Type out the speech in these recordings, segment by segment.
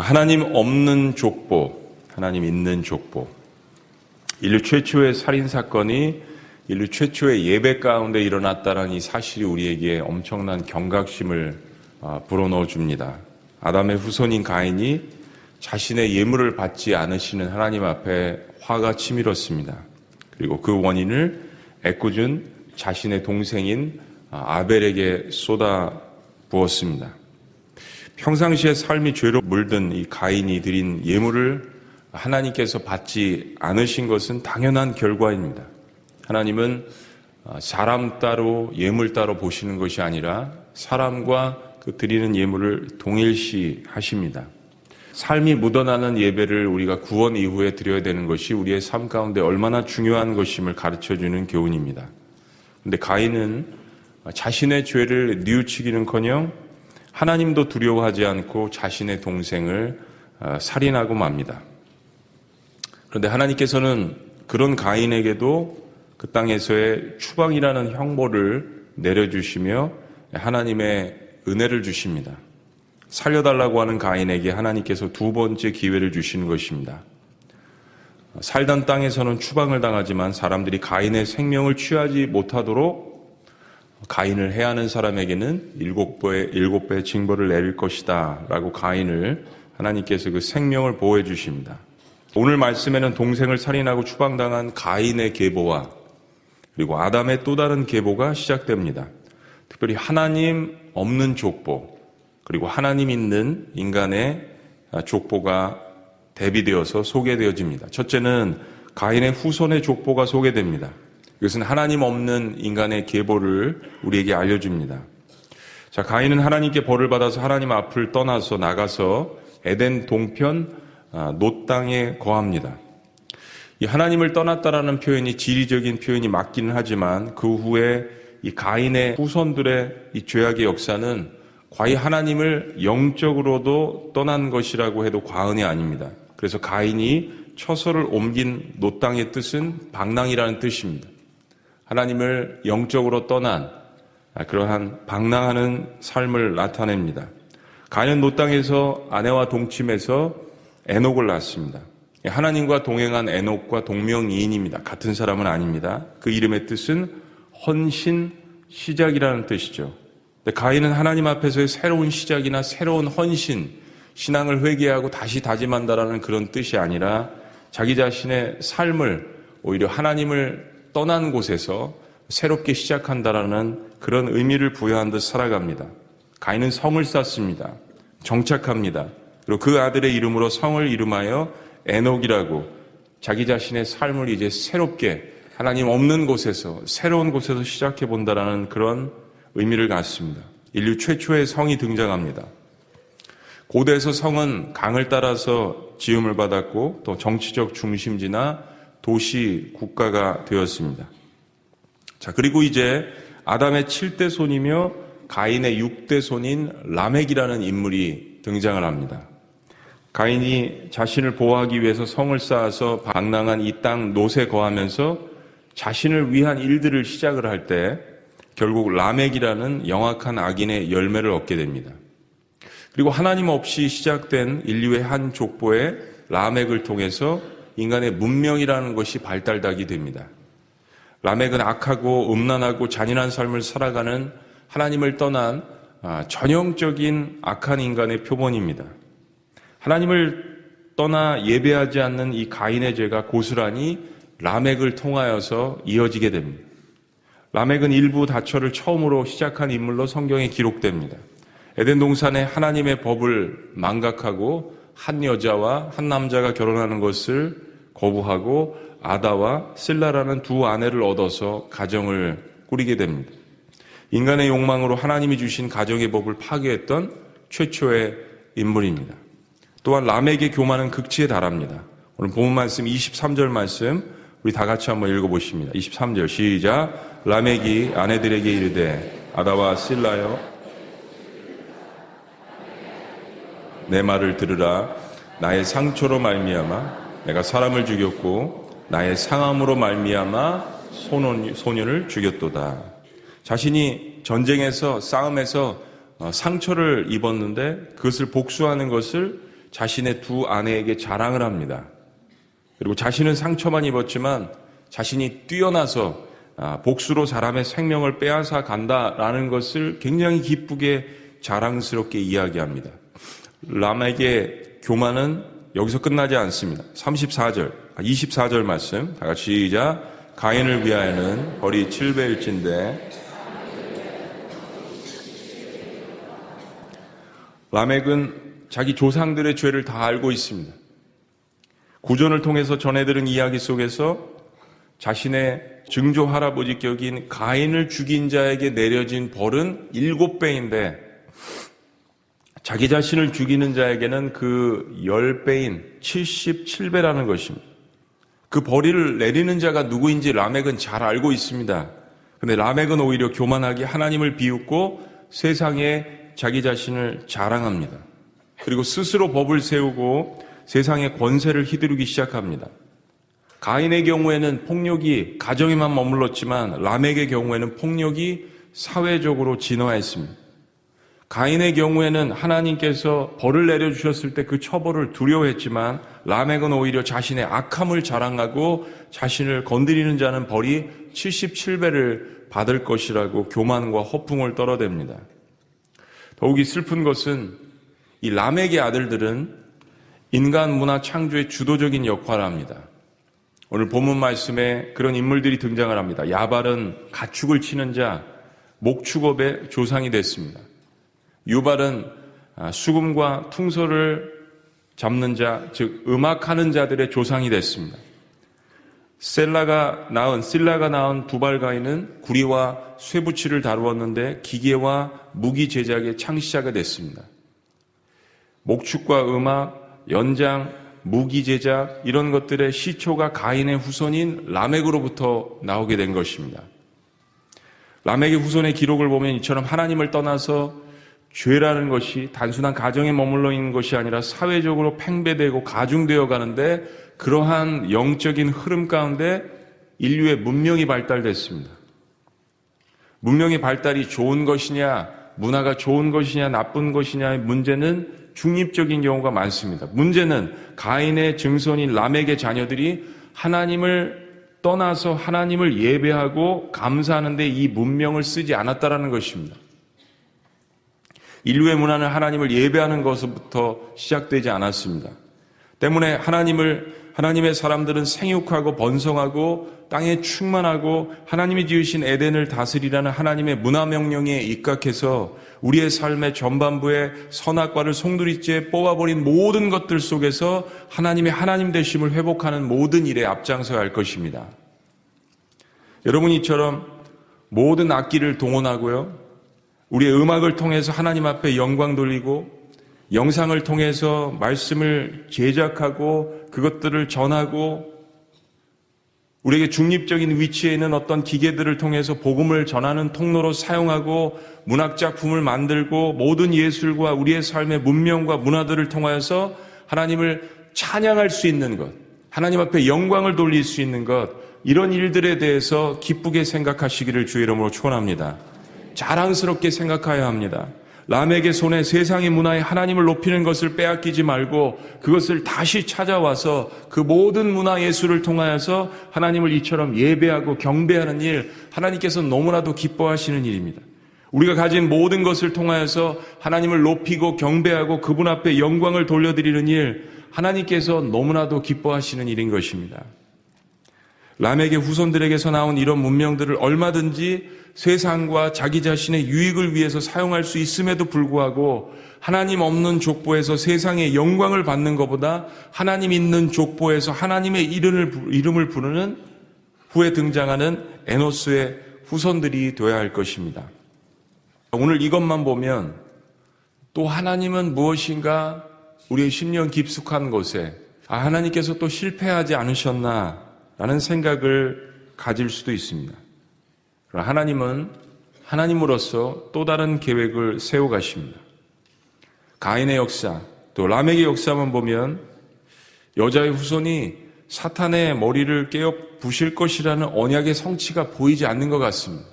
하나님 없는 족보, 하나님 있는 족보. 인류 최초의 살인사건이 인류 최초의 예배 가운데 일어났다는 이 사실이 우리에게 엄청난 경각심을 불어넣어 줍니다. 아담의 후손인 가인이 자신의 예물을 받지 않으시는 하나님 앞에 화가 치밀었습니다. 그리고 그 원인을 애꿎은 자신의 동생인 아벨에게 쏟아 부었습니다. 평상시에 삶이 죄로 물든 이 가인이 드린 예물을 하나님께서 받지 않으신 것은 당연한 결과입니다. 하나님은 사람 따로 예물 따로 보시는 것이 아니라 사람과 그 드리는 예물을 동일시 하십니다. 삶이 묻어나는 예배를 우리가 구원 이후에 드려야 되는 것이 우리의 삶 가운데 얼마나 중요한 것임을 가르쳐주는 교훈입니다. 그런데 가인은 자신의 죄를 뉘우치기는커녕 하나님도 두려워하지 않고 자신의 동생을 살인하고 맙니다. 그런데 하나님께서는 그런 가인에게도 그 땅에서의 추방이라는 형벌을 내려주시며 하나님의 은혜를 주십니다. 살려달라고 하는 가인에게 하나님께서 두 번째 기회를 주시는 것입니다. 살던 땅에서는 추방을 당하지만 사람들이 가인의 생명을 취하지 못하도록 가인을 해하는 사람에게는 일곱 배 징벌을 내릴 것이다 라고 가인을 하나님께서 그 생명을 보호해 주십니다. 오늘 말씀에는 동생을 살인하고 추방당한 가인의 계보와 그리고 아담의 또 다른 계보가 시작됩니다. 특별히 하나님 없는 족보 그리고 하나님 있는 인간의 족보가 대비되어서 소개되어집니다. 첫째는 가인의 후손의 족보가 소개됩니다. 이것은 하나님 없는 인간의 계보를 우리에게 알려줍니다. 자, 가인은 하나님께 벌을 받아서 하나님 앞을 떠나서 나가서 에덴 동편 놋 땅에 거합니다. 이 하나님을 떠났다라는 표현이 지리적인 표현이 맞기는 하지만 그 후에 이 가인의 후손들의 이 죄악의 역사는 과히 하나님을 영적으로도 떠난 것이라고 해도 과언이 아닙니다. 그래서 가인이 처소를 옮긴 놋 땅의 뜻은 방랑이라는 뜻입니다. 하나님을 영적으로 떠난 그러한 방랑하는 삶을 나타냅니다. 가인은 놋 땅에서 아내와 동침해서 에녹을 낳았습니다. 하나님과 동행한 에녹과 동명이인입니다. 같은 사람은 아닙니다. 그 이름의 뜻은 헌신, 시작이라는 뜻이죠. 가인은 하나님 앞에서의 새로운 시작이나 새로운 헌신, 신앙을 회개하고 다시 다짐한다라는 그런 뜻이 아니라 자기 자신의 삶을 오히려 하나님을 떠난 곳에서 새롭게 시작한다라는 그런 의미를 부여한 듯 살아갑니다. 가인은 성을 쌓습니다. 정착합니다. 그리고 그 아들의 이름으로 성을 이름하여 에녹이라고 자기 자신의 삶을 이제 새롭게 하나님 없는 곳에서 새로운 곳에서 시작해 본다라는 그런 의미를 갖습니다. 인류 최초의 성이 등장합니다. 고대에서 성은 강을 따라서 지음을 받았고 또 정치적 중심지나 도시, 국가가 되었습니다. 자, 그리고 이제 아담의 7대 손이며 가인의 6대 손인 라멕이라는 인물이 등장을 합니다. 가인이 자신을 보호하기 위해서 성을 쌓아서 방랑한 이 땅 놋에 거하면서 자신을 위한 일들을 시작을 할 때 결국 라멕이라는 영악한 악인의 열매를 얻게 됩니다. 그리고 하나님 없이 시작된 인류의 한 족보에 라멕을 통해서 인간의 문명이라는 것이 발달하게 됩니다. 라멕은 악하고 음란하고 잔인한 삶을 살아가는 하나님을 떠난 전형적인 악한 인간의 표본입니다. 하나님을 떠나 예배하지 않는 이 가인의 죄가 고스란히 라멕을 통하여서 이어지게 됩니다. 라멕은 일부 다처를 처음으로 시작한 인물로 성경에 기록됩니다. 에덴 동산에 하나님의 법을 망각하고 한 여자와 한 남자가 결혼하는 것을 거부하고 아다와 실라라는 두 아내를 얻어서 가정을 꾸리게 됩니다. 인간의 욕망으로 하나님이 주신 가정의 법을 파괴했던 최초의 인물입니다. 또한 라멕의 교만은 극치에 달합니다. 오늘 본문 말씀 23절 말씀 우리 다 같이 한번 읽어보십니다. 23절 시작. 라멕이 아내들에게 이르되 아다와 실라여 내 말을 들으라. 나의 상처로 말미암아 내가 사람을 죽였고 나의 상함으로 말미암아 소년을 죽였도다. 자신이 전쟁에서 싸움에서 상처를 입었는데 그것을 복수하는 것을 자신의 두 아내에게 자랑을 합니다. 그리고 자신은 상처만 입었지만 자신이 뛰어나서 복수로 사람의 생명을 빼앗아 간다라는 것을 굉장히 기쁘게 자랑스럽게 이야기합니다. 람에게 교만은 여기서 끝나지 않습니다. 24절 말씀 다 같이 시작. 가인을 위하여는 벌이 7배일진데 라멕은 자기 조상들의 죄를 다 알고 있습니다. 구전을 통해서 전해들은 이야기 속에서 자신의 증조 할아버지격인 가인을 죽인 자에게 내려진 벌은 7배인데 자기 자신을 죽이는 자에게는 그 10배인 77배라는 것입니다. 그 벌을 내리는 자가 누구인지 라멕은 잘 알고 있습니다. 그런데 라멕은 오히려 교만하게 하나님을 비웃고 세상에 자기 자신을 자랑합니다. 그리고 스스로 법을 세우고 세상의 권세를 휘두르기 시작합니다. 가인의 경우에는 폭력이 가정에만 머물렀지만 라멕의 경우에는 폭력이 사회적으로 진화했습니다. 가인의 경우에는 하나님께서 벌을 내려주셨을 때 그 처벌을 두려워했지만 라멕은 오히려 자신의 악함을 자랑하고 자신을 건드리는 자는 벌이 77배를 받을 것이라고 교만과 허풍을 떨어댑니다. 더욱이 슬픈 것은 이 라멕의 아들들은 인간 문화 창조의 주도적인 역할을 합니다. 오늘 본문 말씀에 그런 인물들이 등장을 합니다. 야발은 가축을 치는 자, 목축업의 조상이 됐습니다. 유발은 수금과 퉁소를 잡는 자, 즉 음악하는 자들의 조상이 됐습니다. 실라가 낳은 두발가인은 구리와 쇠붙이를 다루었는데 기계와 무기 제작의 창시자가 됐습니다. 목축과 음악, 연장, 무기 제작 이런 것들의 시초가 가인의 후손인 라멕으로부터 나오게 된 것입니다. 라멕의 후손의 기록을 보면 이처럼 하나님을 떠나서 죄라는 것이 단순한 가정에 머물러 있는 것이 아니라 사회적으로 팽배되고 가중되어 가는데 그러한 영적인 흐름 가운데 인류의 문명이 발달됐습니다. 문명의 발달이 좋은 것이냐, 문화가 좋은 것이냐, 나쁜 것이냐의 문제는 중립적인 경우가 많습니다. 문제는 가인의 증손인 라멕의 자녀들이 하나님을 떠나서 하나님을 예배하고 감사하는 데 이 문명을 쓰지 않았다라는 것입니다. 인류의 문화는 하나님을 예배하는 것부터 시작되지 않았습니다. 때문에 하나님의 사람들은 생육하고 번성하고 땅에 충만하고 하나님이 지으신 에덴을 다스리라는 하나님의 문화 명령에 입각해서 우리의 삶의 전반부에 선악과를 송두리째 뽑아버린 모든 것들 속에서 하나님의 하나님 되심을 회복하는 모든 일에 앞장서야 할 것입니다. 여러분이 이처럼 모든 악기를 동원하고요. 우리의 음악을 통해서 하나님 앞에 영광 돌리고 영상을 통해서 말씀을 제작하고 그것들을 전하고 우리에게 중립적인 위치에 있는 어떤 기계들을 통해서 복음을 전하는 통로로 사용하고 문학작품을 만들고 모든 예술과 우리의 삶의 문명과 문화들을 통하여서 하나님을 찬양할 수 있는 것, 하나님 앞에 영광을 돌릴 수 있는 것, 이런 일들에 대해서 기쁘게 생각하시기를 주의 이름으로 축원합니다. 자랑스럽게 생각해야 합니다. 라멕의 손에 세상의 문화에 하나님을 높이는 것을 빼앗기지 말고 그것을 다시 찾아와서 그 모든 문화 예술을 통하여서 하나님을 이처럼 예배하고 경배하는 일, 하나님께서 너무나도 기뻐하시는 일입니다. 우리가 가진 모든 것을 통하여서 하나님을 높이고 경배하고 그분 앞에 영광을 돌려드리는 일, 하나님께서 너무나도 기뻐하시는 일인 것입니다. 라멕의 후손들에게서 나온 이런 문명들을 얼마든지 세상과 자기 자신의 유익을 위해서 사용할 수 있음에도 불구하고 하나님 없는 족보에서 세상의 영광을 받는 것보다 하나님 있는 족보에서 하나님의 이름을 부르는 후에 등장하는 에노스의 후손들이 되어야 할 것입니다. 오늘 이것만 보면 또 하나님은 무엇인가 우리의 심령 깊숙한 곳에 하나님께서 또 실패하지 않으셨나 라는 생각을 가질 수도 있습니다. 그러나 하나님은 하나님으로서 또 다른 계획을 세워가십니다. 가인의 역사, 또 라멕의 역사만 보면 여자의 후손이 사탄의 머리를 깨어 부실 것이라는 언약의 성취가 보이지 않는 것 같습니다.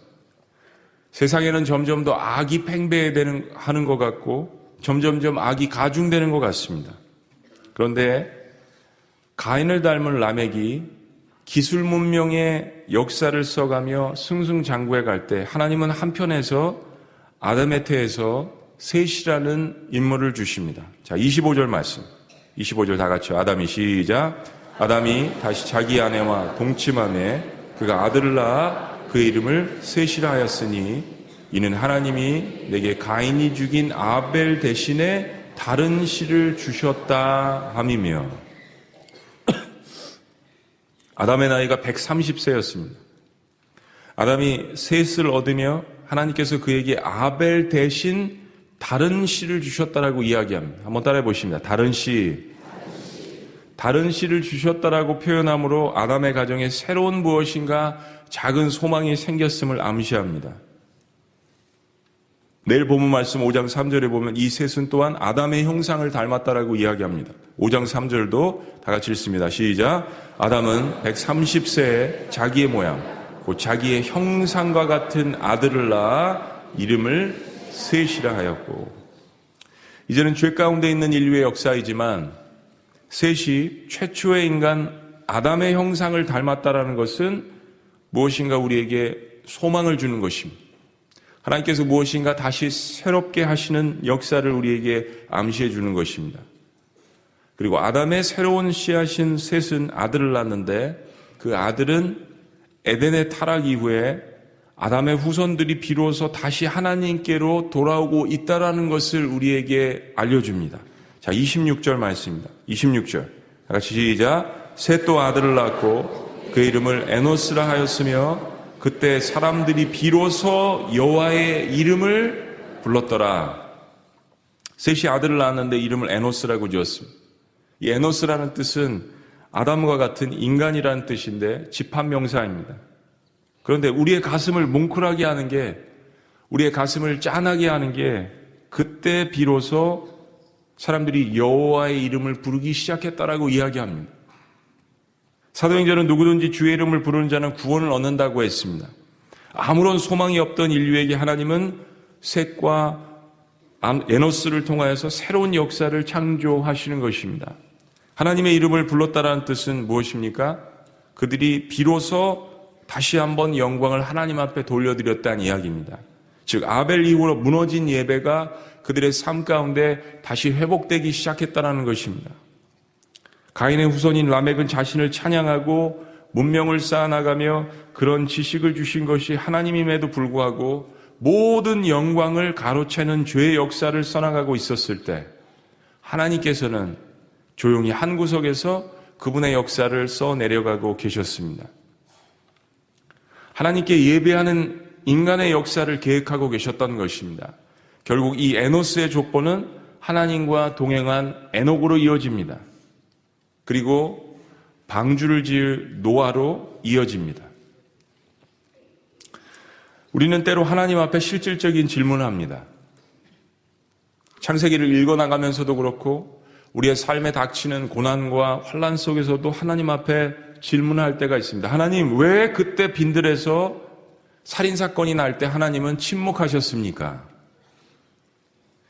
세상에는 점점 더 악이 팽배하는 것 같고 점점점 악이 가중되는 것 같습니다. 그런데 가인을 닮은 라멕이 기술 문명의 역사를 써가며 승승장구해 갈 때 하나님은 한편에서 아담의 태에서 셋이라는 인물을 주십니다. 자, 25절 말씀. 25절 다 같이요. 아담이 시작. 아담이 다시 자기 아내와 동침하며 그가 아들을 낳아 그의 이름을 셋이라 하였으니 이는 하나님이 내게 가인이 죽인 아벨 대신에 다른 씨를 주셨다 함이며 아담의 나이가 130세였습니다. 아담이 셋을 얻으며 하나님께서 그에게 아벨 대신 다른 씨를 주셨다라고 이야기합니다. 한번 따라해 보십니다. 다른 씨. 다른 씨를 주셨다라고 표현함으로 아담의 가정에 새로운 무엇인가 작은 소망이 생겼음을 암시합니다. 내일 본문 말씀 5장 3절에 보면 이 셋은 또한 아담의 형상을 닮았다라고 이야기합니다. 5장 3절도 다 같이 읽습니다. 시작. 아담은 130세에 자기의 모양, 곧 자기의 형상과 같은 아들을 낳아 이름을 셋이라 하였고, 이제는 죄 가운데 있는 인류의 역사이지만 셋이 최초의 인간 아담의 형상을 닮았다라는 것은 무엇인가 우리에게 소망을 주는 것입니다. 하나님께서 무엇인가 다시 새롭게 하시는 역사를 우리에게 암시해 주는 것입니다. 그리고 아담의 새로운 씨앗인 셋은 아들을 낳았는데 그 아들은 에덴의 타락 이후에 아담의 후손들이 비로소 다시 하나님께로 돌아오고 있다라는 것을 우리에게 알려줍니다. 자, 26절 말씀입니다. 26절. 다 같이 시작. 셋도 아들을 낳고 그 이름을 에노스라 하였으며 그때 사람들이 비로소 여호와의 이름을 불렀더라. 셋이 아들을 낳았는데 이름을 에노스라고 지었습니다. 이 에노스라는 뜻은 아담과 같은 인간이라는 뜻인데 집합명사입니다. 그런데 우리의 가슴을 뭉클하게 하는 게, 우리의 가슴을 짠하게 하는 게 그때 비로소 사람들이 여호와의 이름을 부르기 시작했다라고 이야기합니다. 사도행전은 누구든지 주의 이름을 부르는 자는 구원을 얻는다고 했습니다. 아무런 소망이 없던 인류에게 하나님은 셋과 에노스를 통하여서 새로운 역사를 창조하시는 것입니다. 하나님의 이름을 불렀다라는 뜻은 무엇입니까? 그들이 비로소 다시 한번 영광을 하나님 앞에 돌려드렸다는 이야기입니다. 즉 아벨 이후로 무너진 예배가 그들의 삶 가운데 다시 회복되기 시작했다는 것입니다. 가인의 후손인 라멕은 자신을 찬양하고 문명을 쌓아나가며 그런 지식을 주신 것이 하나님임에도 불구하고 모든 영광을 가로채는 죄의 역사를 써나가고 있었을 때 하나님께서는 조용히 한 구석에서 그분의 역사를 써내려가고 계셨습니다. 하나님께 예배하는 인간의 역사를 계획하고 계셨던 것입니다. 결국 이 에노스의 족보는 하나님과 동행한 에녹으로 이어집니다. 그리고 방주를 지을 노아로 이어집니다. 우리는 때로 하나님 앞에 실질적인 질문을 합니다. 창세기를 읽어나가면서도 그렇고 우리의 삶에 닥치는 고난과 환난 속에서도 하나님 앞에 질문할 때가 있습니다. 하나님, 왜 그때 빈들에서 살인사건이 날 때 하나님은 침묵하셨습니까?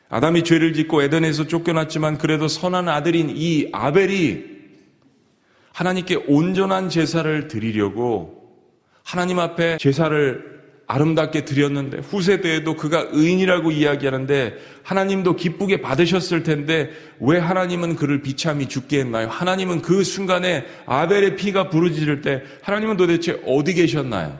아담이 죄를 짓고 에덴에서 쫓겨났지만 그래도 선한 아들인 이 아벨이 하나님께 온전한 제사를 드리려고 하나님 앞에 제사를 아름답게 드렸는데 후세대에도 그가 의인이라고 이야기하는데 하나님도 기쁘게 받으셨을 텐데 왜 하나님은 그를 비참히 죽게 했나요? 하나님은 그 순간에 아벨의 피가 부르짖을 때 하나님은 도대체 어디 계셨나요?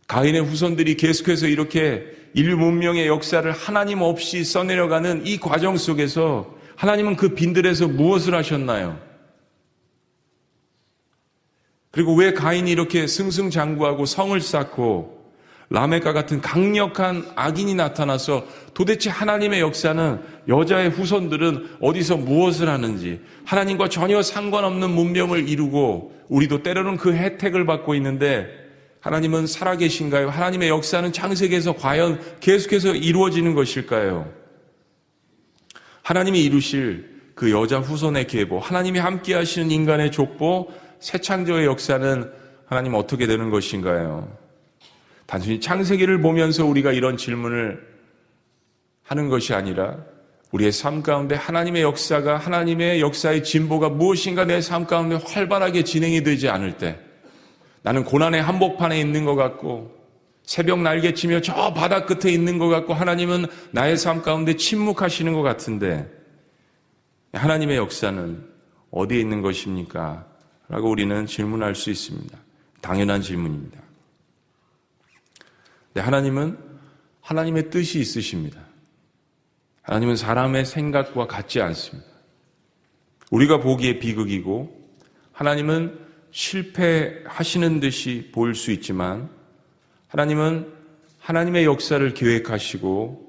가인의 후손들이 계속해서 이렇게 인류 문명의 역사를 하나님 없이 써내려가는 이 과정 속에서 하나님은 그 빈들에서 무엇을 하셨나요? 그리고 왜 가인이 이렇게 승승장구하고 성을 쌓고 라멕과 같은 강력한 악인이 나타나서 도대체 하나님의 역사는 여자의 후손들은 어디서 무엇을 하는지 하나님과 전혀 상관없는 문명을 이루고 우리도 때로는 그 혜택을 받고 있는데 하나님은 살아계신가요? 하나님의 역사는 창세기에서 과연 계속해서 이루어지는 것일까요? 하나님이 이루실 그 여자 후손의 계보, 하나님이 함께 하시는 인간의 족보, 새 창조의 역사는 하나님 어떻게 되는 것인가요? 단순히 창세기를 보면서 우리가 이런 질문을 하는 것이 아니라 우리의 삶 가운데 하나님의 역사가, 하나님의 역사의 진보가 무엇인가 내 삶 가운데 활발하게 진행이 되지 않을 때, 나는 고난의 한복판에 있는 것 같고 새벽 날개치며 저 바다 끝에 있는 것 같고 하나님은 나의 삶 가운데 침묵하시는 것 같은데 하나님의 역사는 어디에 있는 것입니까? 라고 우리는 질문할 수 있습니다. 당연한 질문입니다. 네, 하나님은 하나님의 뜻이 있으십니다. 하나님은 사람의 생각과 같지 않습니다. 우리가 보기에 비극이고 하나님은 실패하시는 듯이 보일 수 있지만 하나님은 하나님의 역사를 계획하시고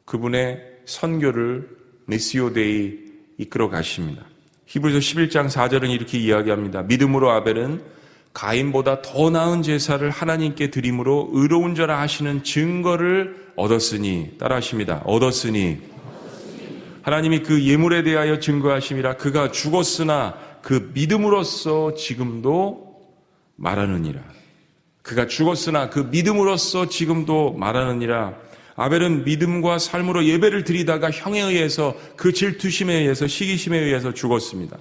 그분의 선교를 미시오 데이 이끌어 가십니다. 히브리서 11장 4절은 이렇게 이야기합니다. 믿음으로 아벨은 가인보다 더 나은 제사를 하나님께 드림으로 의로운 자라 하시는 증거를 얻었으니, 따라하십니다. 얻었으니 하나님이 그 예물에 대하여 증거하심이라. 그가 죽었으나 그 믿음으로써 지금도 말하느니라. 그가 죽었으나 그 믿음으로써 지금도 말하느니라. 아벨은 믿음과 삶으로 예배를 드리다가 형에 의해서, 그 질투심에 의해서, 시기심에 의해서 죽었습니다.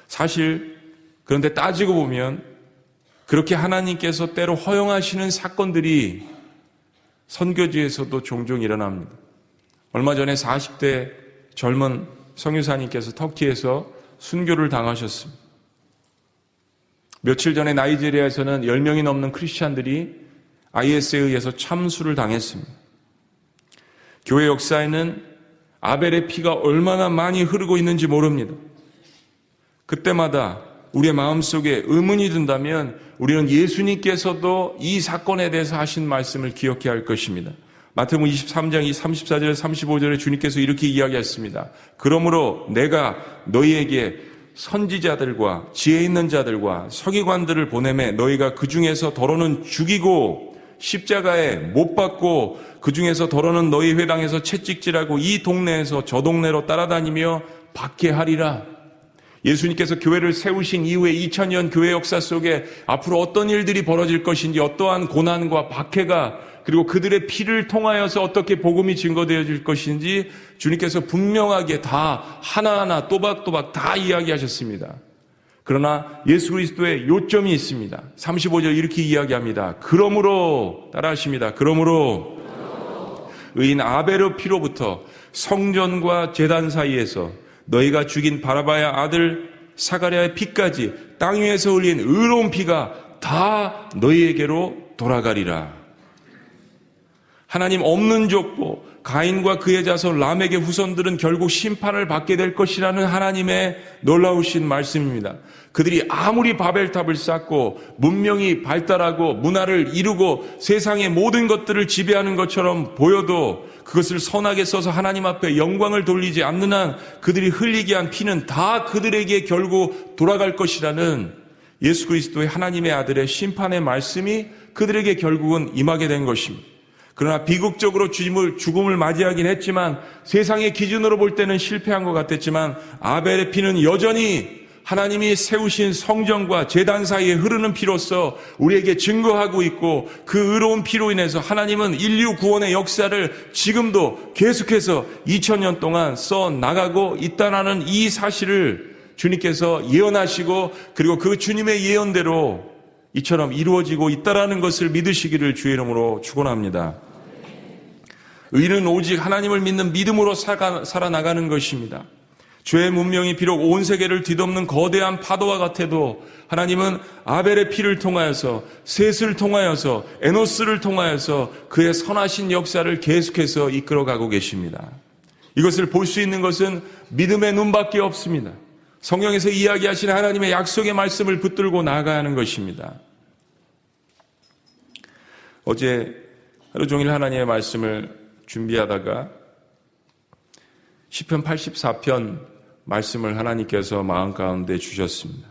사실 그런데 따지고 보면 그렇게 하나님께서 때로 허용하시는 사건들이 선교지에서도 종종 일어납니다. 얼마 전에 40대 젊은 선교사님께서 터키에서 순교를 당하셨습니다. 며칠 전에 나이지리아에서는 10명이 넘는 크리스찬들이 IS에 의해서 참수를 당했습니다. 교회 역사에는 아벨의 피가 얼마나 많이 흐르고 있는지 모릅니다. 그때마다 우리의 마음속에 의문이 든다면 우리는 예수님께서도 이 사건에 대해서 하신 말씀을 기억해야 할 것입니다. 마태복음 23장 34절 35절에 주님께서 이렇게 이야기했습니다. 그러므로 내가 너희에게 선지자들과 지혜 있는 자들과 서기관들을 보내매 너희가 그 중에서 더러는 죽이고 십자가에 못 박고 그 중에서 더러는 너희 회당에서 채찍질하고 이 동네에서 저 동네로 따라다니며 박해하리라. 예수님께서 교회를 세우신 이후에 2000년 교회 역사 속에 앞으로 어떤 일들이 벌어질 것인지, 어떠한 고난과 박해가, 그리고 그들의 피를 통하여서 어떻게 복음이 증거되어질 것인지 주님께서 분명하게 다 하나하나 또박또박 다 이야기하셨습니다. 그러나 예수 그리스도의 요점이 있습니다. 35절 이렇게 이야기합니다. 그러므로, 따라하십니다. 그러므로 의인 아벨의 피로부터 성전과 제단 사이에서 너희가 죽인 바라바의 아들 사가랴의 피까지 땅 위에서 흘린 의로운 피가 다 너희에게로 돌아가리라. 하나님 없는 족보, 가인과 그의 자손 람에게 후손들은 결국 심판을 받게 될 것이라는 하나님의 놀라우신 말씀입니다. 그들이 아무리 바벨탑을 쌓고 문명이 발달하고 문화를 이루고 세상의 모든 것들을 지배하는 것처럼 보여도 그것을 선하게 써서 하나님 앞에 영광을 돌리지 않는 한 그들이 흘리게 한 피는 다 그들에게 결국 돌아갈 것이라는 예수 그리스도의 하나님의 아들의 심판의 말씀이 그들에게 결국은 임하게 된 것입니다. 그러나 비극적으로 죽음을 맞이하긴 했지만 세상의 기준으로 볼 때는 실패한 것 같았지만 아벨의 피는 여전히 하나님이 세우신 성전과 제단 사이에 흐르는 피로서 우리에게 증거하고 있고 그 의로운 피로 인해서 하나님은 인류 구원의 역사를 지금도 계속해서 2000년 동안 써나가고 있다는 이 사실을 주님께서 예언하시고 그리고 그 주님의 예언대로 이처럼 이루어지고 있다는 것을 믿으시기를 주의 이름으로 축원합니다. 의인은 오직 하나님을 믿는 믿음으로 살아나가는 것입니다. 죄의 문명이 비록 온 세계를 뒤덮는 거대한 파도와 같아도 하나님은 아벨의 피를 통하여서, 셋을 통하여서, 에노스를 통하여서 그의 선하신 역사를 계속해서 이끌어가고 계십니다. 이것을 볼 수 있는 것은 믿음의 눈밖에 없습니다. 성경에서 이야기하신 하나님의 약속의 말씀을 붙들고 나아가야 하는 것입니다. 어제 하루 종일 하나님의 말씀을 준비하다가 시편 84편 말씀을 하나님께서 마음 가운데 주셨습니다.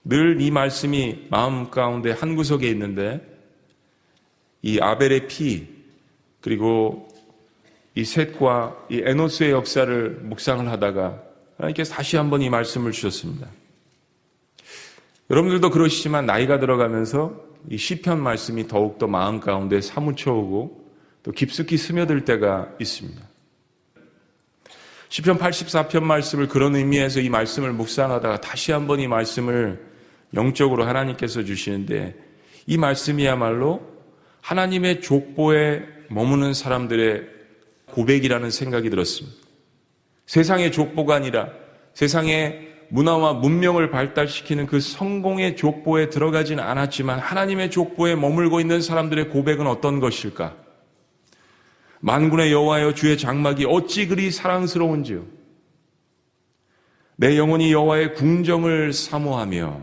늘 이 말씀이 마음 가운데 한 구석에 있는데 이 아벨의 피 그리고 이 셋과 이 에노스의 역사를 묵상을 하다가 하나님께서 다시 한번 이 말씀을 주셨습니다. 여러분들도 그러시지만 나이가 들어가면서 이 시편 말씀이 더욱더 마음 가운데 사무쳐 오고 또 깊숙이 스며들 때가 있습니다. 시편 84편 말씀을 그런 의미에서 이 말씀을 묵상하다가 다시 한번 이 말씀을 영적으로 하나님께서 주시는데, 이 말씀이야말로 하나님의 족보에 머무는 사람들의 고백이라는 생각이 들었습니다. 세상의 족보가 아니라 세상의 문화와 문명을 발달시키는 그 성공의 족보에 들어가지는 않았지만 하나님의 족보에 머물고 있는 사람들의 고백은 어떤 것일까? 만군의 여호와여, 주의 장막이 어찌 그리 사랑스러운지요. 내 영혼이 여호와의 궁정을 사모하며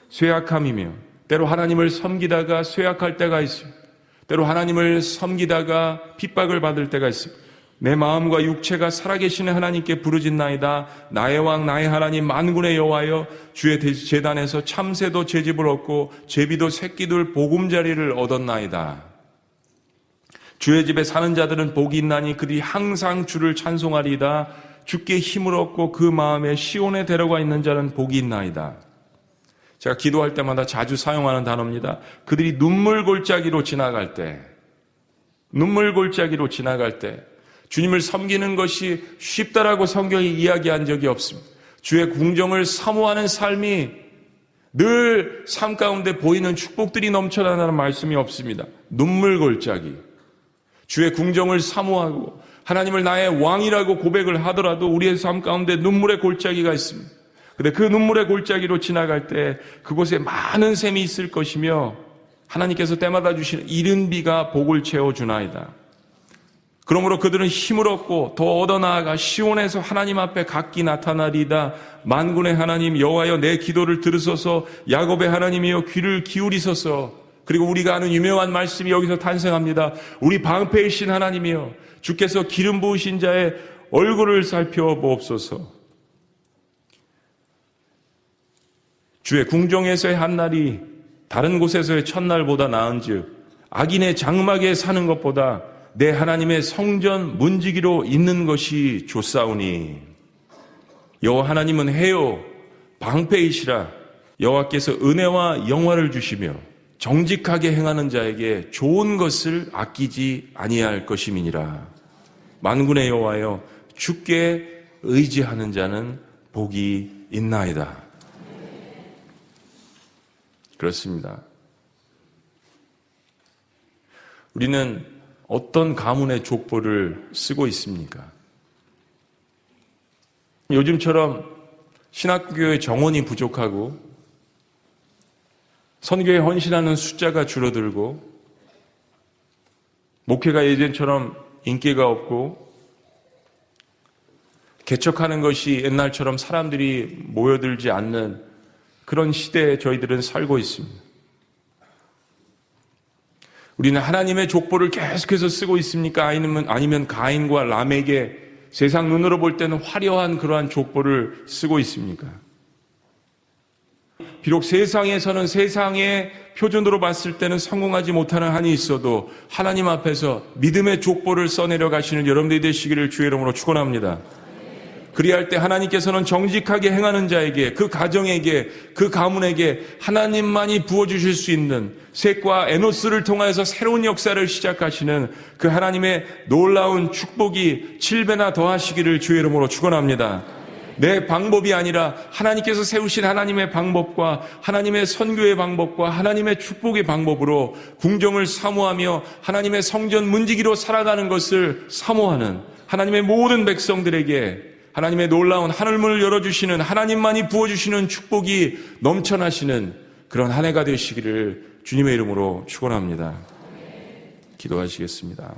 쇠약함이며, 때로 하나님을 섬기다가 쇠약할 때가 있습니다. 때로 하나님을 섬기다가 핍박을 받을 때가 있습니다. 내 마음과 육체가 살아계시는 하나님께 부르짖나이다. 나의 왕 나의 하나님 만군의 여호와여, 주의 제단에서 참새도 제집을 얻고 제비도 새끼들 보금자리를 얻었나이다. 주의 집에 사는 자들은 복이 있나니 그들이 항상 주를 찬송하리이다. 주께 힘을 얻고 그 마음에 시온에 데려가 있는 자는 복이 있나이다. 제가 기도할 때마다 자주 사용하는 단어입니다. 그들이 눈물 골짜기로 지나갈 때, 주님을 섬기는 것이 쉽다라고 성경이 이야기한 적이 없습니다. 주의 궁정을 사모하는 삶이 늘 삶 가운데 보이는 축복들이 넘쳐나는 말씀이 없습니다. 눈물 골짜기. 주의 궁정을 사모하고 하나님을 나의 왕이라고 고백을 하더라도 우리의 삶 가운데 눈물의 골짜기가 있습니다. 근데 그 눈물의 골짜기로 지나갈 때 그곳에 많은 샘이 있을 것이며 하나님께서 때마다 주시는 이른 비가 복을 채워주나이다. 그러므로 그들은 힘을 얻고 더 얻어나아가 시온에서 하나님 앞에 각기 나타나리이다. 만군의 하나님 여호와여, 내 기도를 들으소서. 야곱의 하나님이여, 귀를 기울이소서. 그리고 우리가 아는 유명한 말씀이 여기서 탄생합니다. 우리 방패이신 하나님이여, 주께서 기름 부으신 자의 얼굴을 살펴보옵소서. 주의 궁정에서의 한날이 다른 곳에서의 첫날보다 나은즉 악인의 장막에 사는 것보다 내 하나님의 성전 문지기로 있는 것이 좋사오니. 여호와 하나님은 해요 방패이시라. 여호와께서 은혜와 영화를 주시며 정직하게 행하는 자에게 좋은 것을 아끼지 아니할 것임이니라. 만군의 여호와여, 주께 의지하는 자는 복이 있나이다. 그렇습니다. 우리는 어떤 가문의 족보를 쓰고 있습니까? 요즘처럼 신학교의 정원이 부족하고 선교에 헌신하는 숫자가 줄어들고 목회가 예전처럼 인기가 없고 개척하는 것이 옛날처럼 사람들이 모여들지 않는 그런 시대에 저희들은 살고 있습니다. 우리는 하나님의 족보를 계속해서 쓰고 있습니까? 아니면 가인과 람에게 세상 눈으로 볼 때는 화려한 그러한 족보를 쓰고 있습니까? 비록 세상에서는 세상의 표준으로 봤을 때는 성공하지 못하는 한이 있어도 하나님 앞에서 믿음의 족보를 써내려 가시는 여러분들이 되시기를 주의 이름으로 축원합니다. 그리할 때 하나님께서는 정직하게 행하는 자에게, 그 가정에게, 그 가문에게 하나님만이 부어주실 수 있는 셋과 에노스를 통하여서 새로운 역사를 시작하시는 그 하나님의 놀라운 축복이 7배나 더하시기를 주의 이름으로 축원합니다. 내 방법이 아니라 하나님께서 세우신 하나님의 방법과 하나님의 선교의 방법과 하나님의 축복의 방법으로 궁정을 사모하며 하나님의 성전 문지기로 살아가는 것을 사모하는 하나님의 모든 백성들에게 하나님의 놀라운 하늘문을 열어주시는, 하나님만이 부어주시는 축복이 넘쳐나시는 그런 한 해가 되시기를 주님의 이름으로 축원합니다. 기도하시겠습니다.